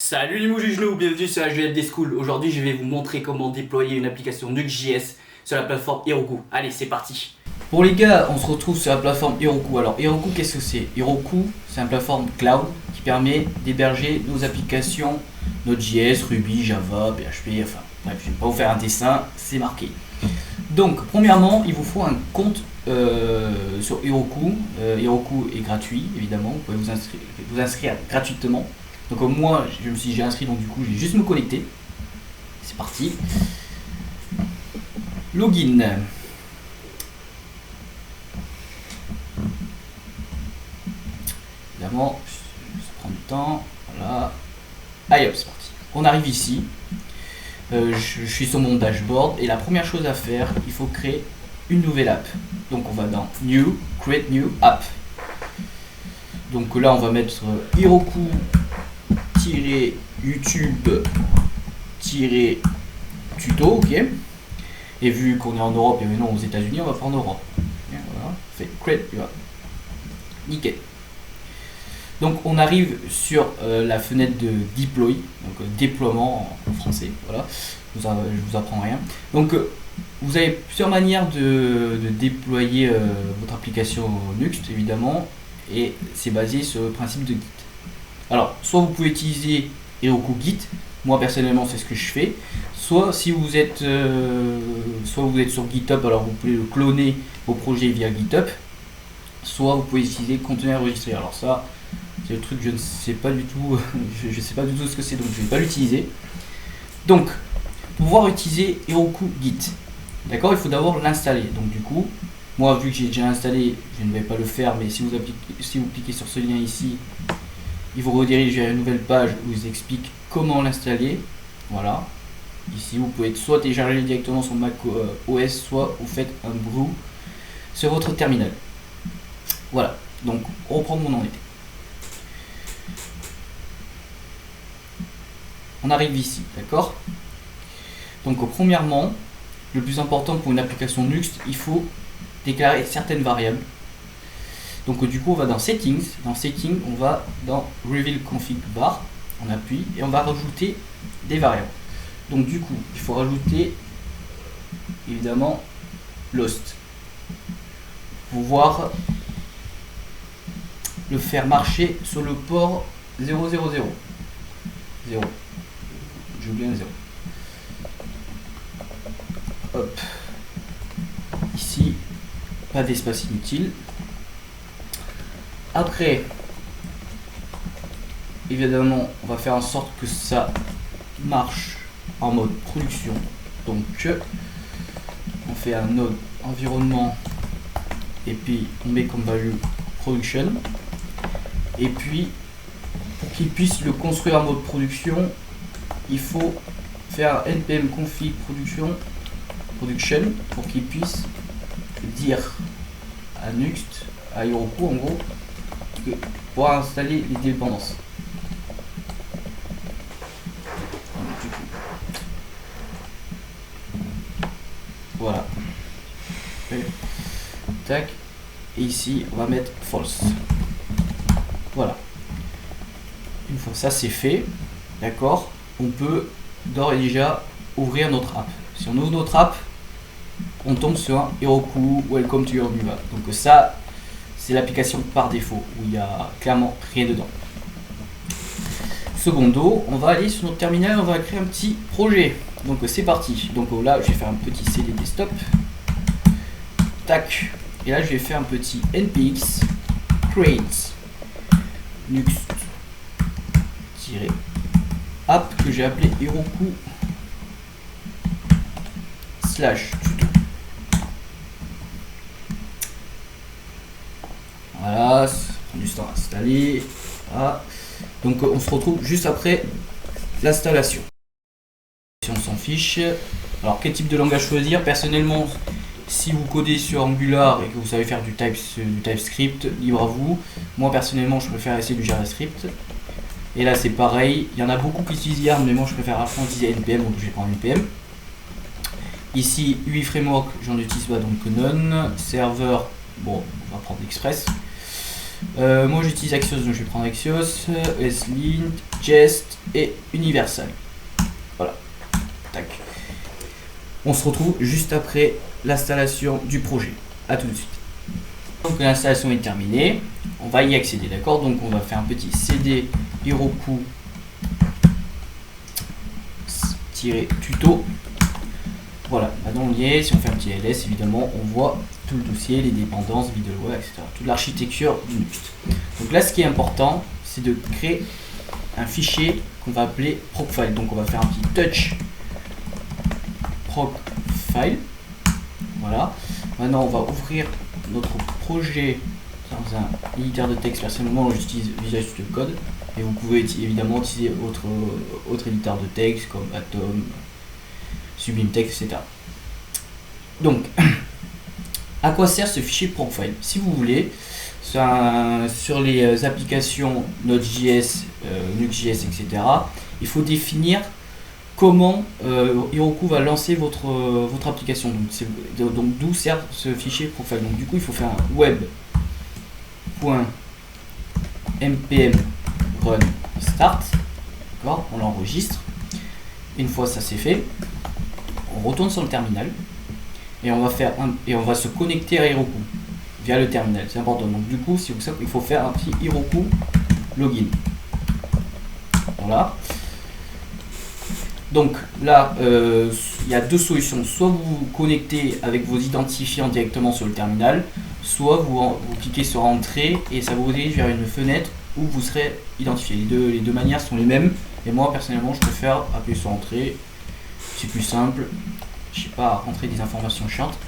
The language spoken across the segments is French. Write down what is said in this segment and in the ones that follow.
Salut les moujougenoux, bienvenue sur la JLD School. Aujourd'hui je vais vous montrer comment déployer une application Nuxt.js sur la plateforme Heroku. Allez, c'est parti. Bon les gars, on se retrouve sur la plateforme Heroku. Alors Heroku, qu'est-ce que c'est? Heroku, c'est une plateforme cloud qui permet d'héberger nos applications Node.js, Ruby, Java, PHP, enfin bref, je vais pas vous faire un dessin, c'est marqué. Donc premièrement, il vous faut un compte sur Heroku. Heroku est gratuit évidemment, vous pouvez vous inscrire gratuitement. Donc moi j'ai inscrit, donc du coup je vais juste me connecter. C'est parti. Login. Évidemment, ça prend du temps. Voilà. Allez hop, c'est parti. On arrive ici. Je suis sur mon dashboard et la première chose à faire, il faut créer une nouvelle app. Donc on va dans New, Create New App. Donc là on va mettre Heroku YouTube-tuto, ok. Et vu qu'on est en Europe et maintenant aux États-Unis, on va faire en Europe. Bien, voilà, fait create, nickel. Donc on arrive sur la fenêtre de deploy, donc déploiement en français. Voilà, je vous apprends rien. Donc vous avez plusieurs manières de déployer votre application Nuxt évidemment, et c'est basé sur le principe de Git. Alors, soit vous pouvez utiliser Heroku Git, moi personnellement c'est ce que je fais, soit si vous êtes, sur GitHub, alors vous pouvez cloner vos projets via GitHub, soit vous pouvez utiliser conteneur enregistré. Alors ça, c'est le truc, je ne sais pas du tout, je sais pas du tout ce que c'est, donc je ne vais pas l'utiliser. Donc, pour pouvoir utiliser Heroku Git, d'accord, il faut d'abord l'installer. Donc du coup, moi vu que j'ai déjà installé, je ne vais pas le faire, mais si vous cliquez sur ce lien ici, il vous redirige vers une nouvelle page où il vous explique comment l'installer. Voilà. Ici, vous pouvez soit télécharger directement sur Mac OS, soit vous faites un brew sur votre terminal. Voilà. Donc, on reprend où on en était. On arrive ici, d'accord? Donc, premièrement, le plus important pour une application Nuxt, il faut déclarer certaines variables. Donc du coup on va dans Settings, on va dans Reveal Config Bar, on appuie et on va rajouter des variables. Donc du coup il faut rajouter évidemment Lost pour pouvoir le faire marcher sur le port 000. 0. J'ai oublié un 0. Hop. Ici, pas d'espace inutile. Après, évidemment, on va faire en sorte que ça marche en mode production. Donc, on fait un node environnement et puis on met comme value production. Et puis, pour qu'il puisse le construire en mode production, il faut faire un npm config production pour qu'il puisse dire à Nuxt, à Heroku en gros, pour installer les dépendances. Voilà. Tac. Et ici, on va mettre false. Voilà. Une fois ça c'est fait, d'accord, on peut d'ores et déjà ouvrir notre app. Si on ouvre notre app, on tombe sur un Heroku Welcome to your new app. Donc ça, c'est l'application par défaut où il n'y a clairement rien dedans. Secondo, on va aller sur notre terminal, on va créer un petit projet. Donc c'est parti. Donc là, je vais faire un petit CD desktop. Tac. Et là, je vais faire un petit npx create nuxt-app que j'ai appelé Heroku /tuto. Voilà, ça prend du temps à installer. Voilà. Donc on se retrouve juste après l'installation. Si on s'en fiche. Alors quel type de langage choisir? Personnellement, si vous codez sur Angular et que vous savez faire du TypeScript, libre à vous. Moi personnellement, je préfère essayer du JavaScript. Et là c'est pareil. Il y en a beaucoup qui utilisent Yarn, mais moi je préfère utiliser NPM, donc je vais prendre NPM. Ici, UI Framework, j'en utilise pas, donc None. Serveur, bon, on va prendre Express. Moi j'utilise Axios, donc je vais prendre Axios, ESLint, Jest et Universal. Voilà. Tac. On se retrouve juste après l'installation du projet. A tout de suite. Donc l'installation est terminée. On va y accéder, d'accord? Donc on va faire un petit cd Heroku -tuto. Voilà, maintenant on y est. Si on fait un petit ls, évidemment, on voit tout le dossier, les dépendances, vidéo, etc. Toute l'architecture du Nuxt. Donc là, ce qui est important, c'est de créer un fichier qu'on va appeler procfile. Donc on va faire un petit touch procfile. Voilà. Maintenant, on va ouvrir notre projet dans un éditeur de texte. Personnellement, j'utilise Visual Studio Code. Et vous pouvez évidemment utiliser autre éditeur de texte comme Atom, Sublime Text, etc. Donc, à quoi sert ce fichier procfile? Si vous voulez, sur les applications Node.js, Nuxt.js, etc., il faut définir comment Heroku va lancer votre application. Donc d'où sert ce fichier procfile. Donc du coup, il faut faire un web.npm run start. D'accord, on l'enregistre. Une fois ça c'est fait, on retourne sur le terminal et on va se connecter à Heroku via le terminal. C'est important. Donc du coup, c'est pour ça qu'il faut faire un petit Heroku login. Voilà. Donc là, il y a deux solutions. Soit vous vous connectez avec vos identifiants directement sur le terminal, soit vous cliquez sur Entrée et ça vous redirige vers une fenêtre où vous serez identifié. Les deux manières sont les mêmes. Et moi, personnellement, je préfère appuyer sur Entrée. C'est plus simple. Je sais pas, rentrer des informations chiantes.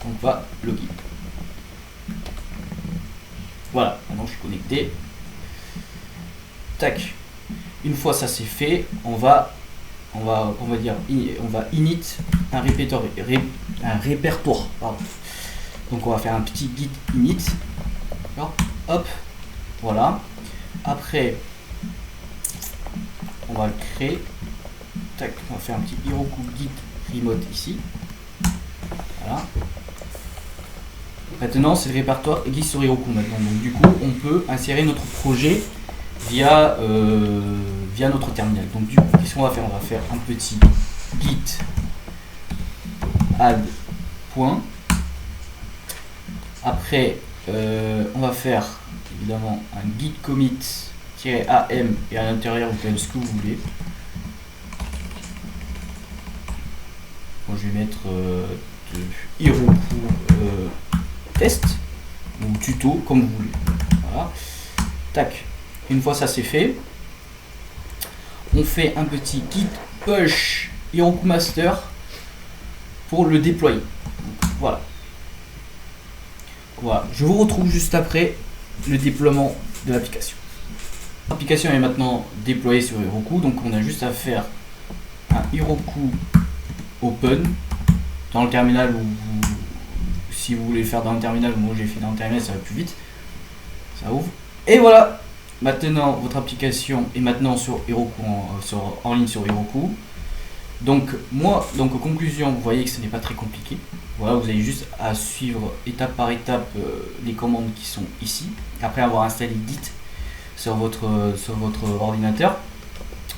On va login. Voilà, maintenant je suis connecté. Tac. Une fois ça c'est fait, on va init un répertoire. Pardon. Donc on va faire un petit git init. Hop, voilà. Après, on va le créer. Tac, on va faire un petit Heroku git remote ici. Voilà. Maintenant, c'est le répertoire existe sur Heroku maintenant. Donc du coup, on peut insérer notre projet via notre terminal. Donc du coup, qu'est-ce qu'on va faire? On va faire un petit git add point. Après, on va faire évidemment un git commit-am et à l'intérieur vous faites ce que vous voulez. Moi, je vais mettre Heroku test ou tuto comme vous voulez. Voilà. Tac. Une fois ça c'est fait, on fait un petit git push Heroku master pour le déployer. Donc, voilà. Voilà. Je vous retrouve juste après le déploiement de l'application. L'application est maintenant déployée sur Heroku, donc on a juste à faire un Heroku open dans le terminal si vous voulez le faire dans le terminal, moi j'ai fait dans le terminal, ça va plus vite. Ça ouvre. Et voilà. Maintenant, votre application est maintenant sur Heroku, en ligne sur Heroku. Donc, conclusion, vous voyez que ce n'est pas très compliqué. Voilà, vous avez juste à suivre étape par étape les commandes qui sont ici. Après avoir installé Git sur votre ordinateur.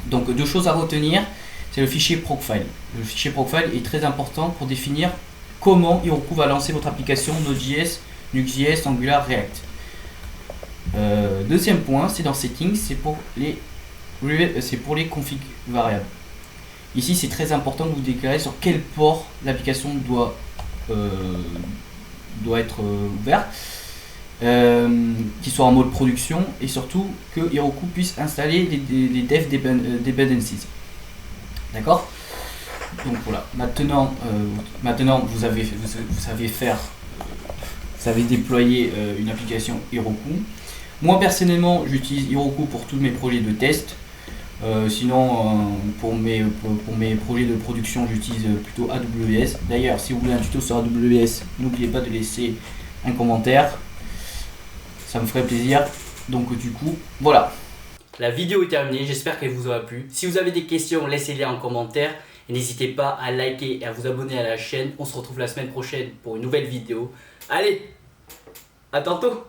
Donc, deux choses à retenir, c'est le fichier procfile. Le fichier procfile est très important pour définir comment Heroku va lancer votre application Node.js, Nuxt.js, Angular, React. Deuxième point, c'est dans Settings, c'est pour les configs variables. Ici, c'est très important de vous déclarer sur quel port l'application doit être ouverte, qu'il soit en mode production et surtout que Heroku puisse installer les dev dependencies. D'accord? Donc voilà. Maintenant, vous savez déployer une application Heroku. Moi personnellement, j'utilise Heroku pour tous mes projets de test. Sinon, pour mes projets de production, j'utilise plutôt AWS. D'ailleurs, si vous voulez un tuto sur AWS, n'oubliez pas de laisser un commentaire. Ça me ferait plaisir. Donc du coup, voilà. La vidéo est terminée, j'espère qu'elle vous aura plu. Si vous avez des questions, laissez-les en commentaire. Et n'hésitez pas à liker et à vous abonner à la chaîne. On se retrouve la semaine prochaine pour une nouvelle vidéo. Allez, à tantôt!